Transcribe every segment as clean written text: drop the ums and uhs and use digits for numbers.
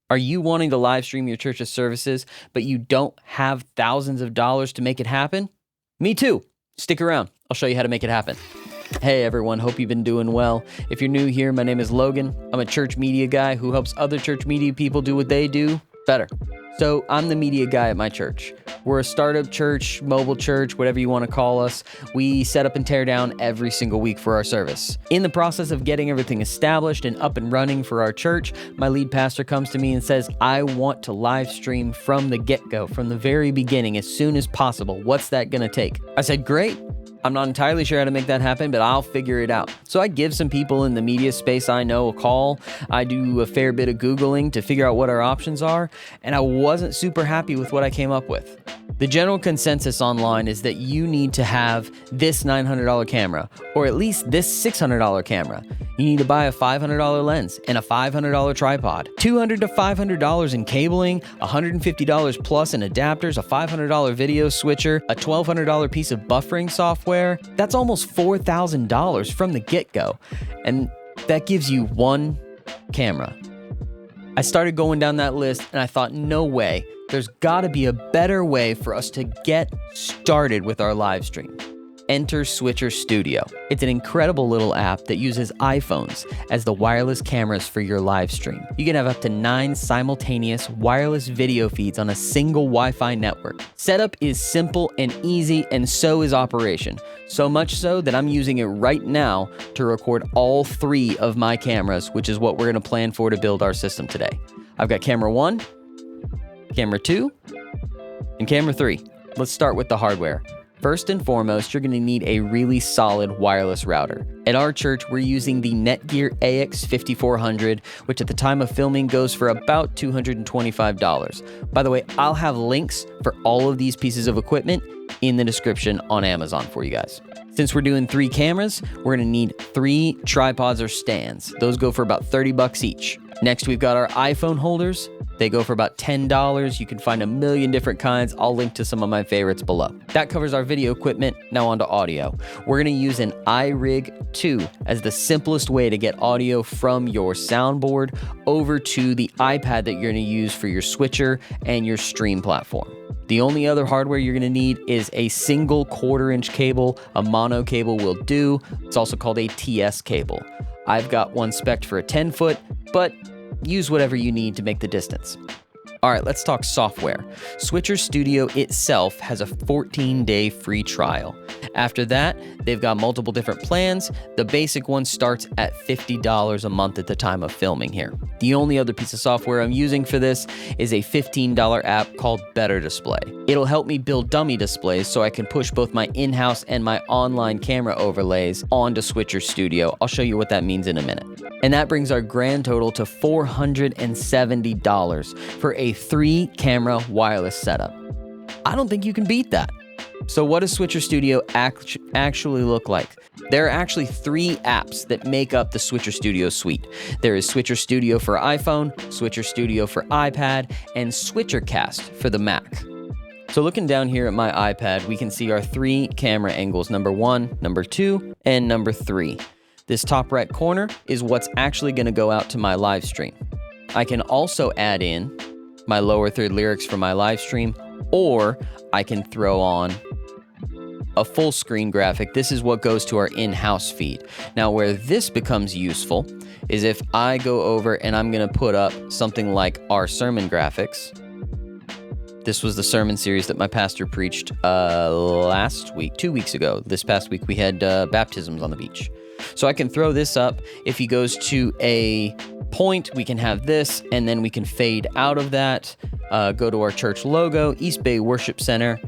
Are you wanting to live stream your church's services, but you don't have thousands of dollars to make it happen? Me too. Stick around. I'll show you how to make it happen. Hey everyone, hope you've been doing well. If you're new here, my name is Logan. I'm a church media guy who helps other church media people do what they do better. So I'm the media guy at my church. We're a startup church, mobile church, whatever you want to call us. We set up and tear down every single week for our service. In the process of getting everything established and up and running for our church, my lead pastor comes to me and says, I want to live stream from the get-go, from the very beginning, as soon as possible. What's that going to take? I said, great. I'm not entirely sure how to make that happen, but I'll figure it out. So I give some people in the media space I know a call. I do a fair bit of Googling to figure out what our options are, and I wasn't super happy with what I came up with. The general consensus online is that you need to have this $900 camera, or at least this $600 camera. You need to buy a $500 lens and a $500 tripod, $200 to $500 in cabling, $150 plus in adapters, a $500 video switcher, a $1,200 piece of buffering software. That's almost $4,000 from the get-go, and that gives you one camera. I started going down that list and I thought, no way, there's gotta be a better way for us to get started with our live stream. Enter Switcher Studio. It's an incredible little app that uses iPhones as the wireless cameras for your live stream. You can have up to 9 simultaneous wireless video feeds on a single Wi-Fi network. Setup is simple and easy, and so is operation. So much so that I'm using it right now to record all 3 of my cameras, which is what we're gonna plan for to build our system today. I've got camera 1, camera 2, and camera 3. Let's start with the hardware. First and foremost, you're going to need a really solid wireless router. At our church, we're using the Netgear AX5400, which at the time of filming goes for about $225. By the way, I'll have links for all of these pieces of equipment in the description on Amazon for you guys. Since we're doing 3 cameras, we're going to need 3 tripods or stands. Those go for about $30 each. Next, we've got our iPhone holders. They go for about $10. You can find a million different kinds. I'll link to some of my favorites below. That covers our video equipment. Now on to audio. We're going to use an iRig 2 as the simplest way to get audio from your soundboard over to the iPad that you're going to use for your switcher and your stream platform. The only other hardware you're going to need is a single 1/4-inch cable. A mono cable will do. It's also called a TS cable. I've got one spec'd for a 10-foot, but use whatever you need to make the distance. All right, let's talk software. Switcher Studio itself has a 14-day free trial. After that, they've got multiple different plans. The basic one starts at $50 a month at the time of filming here. The only other piece of software I'm using for this is a $15 app called BetterDisplay. It'll help me build dummy displays so I can push both my in-house and my online camera overlays onto Switcher Studio. I'll show you what that means in a minute. And that brings our grand total to $470 for a 3-camera wireless setup. I don't think you can beat that. So what does Switcher Studio actually look like? There are actually 3 apps that make up the Switcher Studio suite. There is Switcher Studio for iPhone, Switcher Studio for iPad, and SwitcherCast for the Mac. So looking down here at my iPad, we can see our 3 camera angles, number 1, number 2, and number 3. This top right corner is what's actually going to go out to my live stream. I can also add in my lower third lyrics for my live stream, or I can throw on a full screen graphic. This is what goes to our in-house feed. Now, where this becomes useful is if I go over and I'm going to put up something like our sermon graphics. This was the sermon series that my pastor preached last week, 2 weeks ago. This past week, we had baptisms on the beach. So I can throw this up. If he goes to a point, we can have this, and then we can fade out of that, go to our church logo, East Bay Worship Center.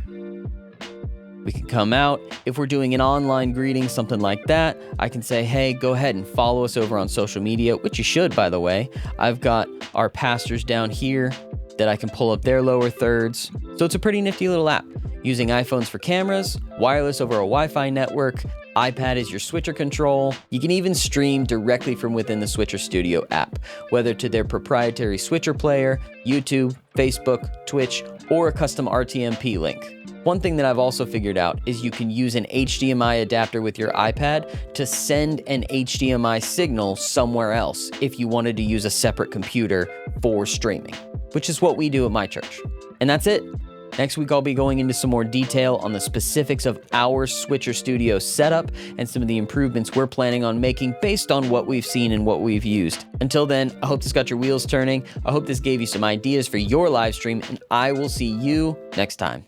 We can come out. If we're doing an online greeting, something like that, I can say, hey, go ahead and follow us over on social media, which you should, by the way. I've got our pastors down here that I can pull up their lower thirds. So it's a pretty nifty little app. Using iPhones for cameras, wireless over a Wi-Fi network, iPad is your switcher control. You can even stream directly from within the Switcher Studio app, whether to their proprietary switcher player, YouTube, Facebook, Twitch, or a custom RTMP link. One thing that I've also figured out is you can use an HDMI adapter with your iPad to send an HDMI signal somewhere else if you wanted to use a separate computer for streaming, which is what we do at my church. And that's it. Next week, I'll be going into some more detail on the specifics of our Switcher Studio setup and some of the improvements we're planning on making based on what we've seen and what we've used. Until then, I hope this got your wheels turning. I hope this gave you some ideas for your live stream, and I will see you next time.